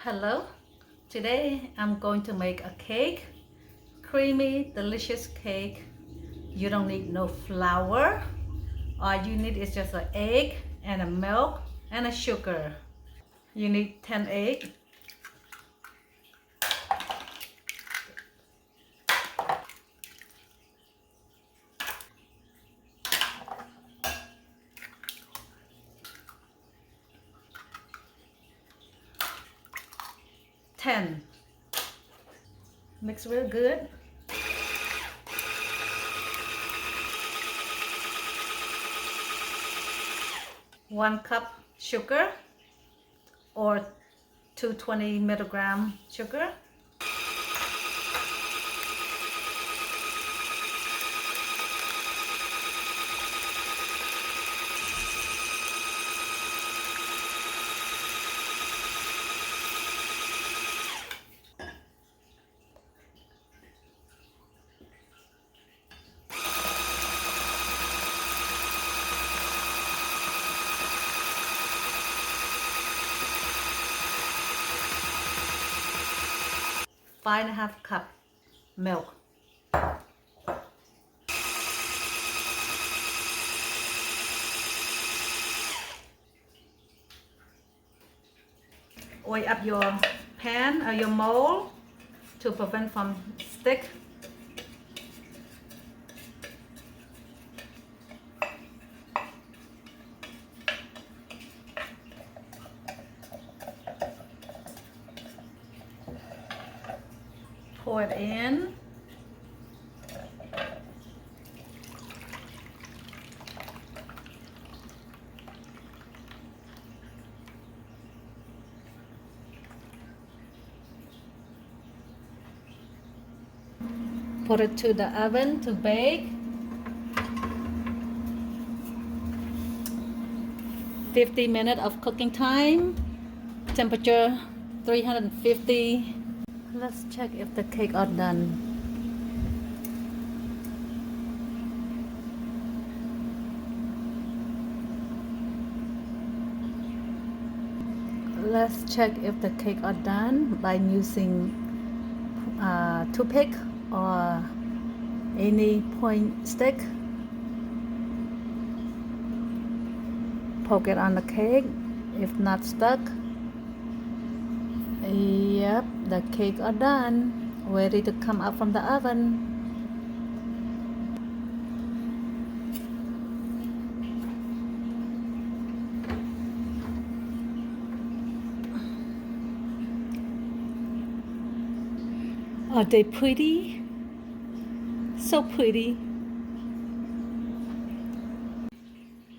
Hello, today I'm going to make a cake, creamy, delicious cake. You don't need no flour. All you need is just an egg and a milk and a sugar. You need 10 eggs, 10. Mix real good. One cup sugar or 220 milligram sugar. Five and a half cup milk. Oil up your pan or your mold to prevent from stick. Pour it in. Put it to the oven to bake. 50 minutes of cooking time. Temperature 350. Let's check if the cake are done. Let's check if the cake are done by using toothpick or any point stick. Poke it on the cake if not stuck. Yep, the cake are done, ready to come out from the oven. Are they pretty? So pretty.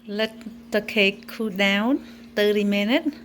Let the cake cool down 30 minutes.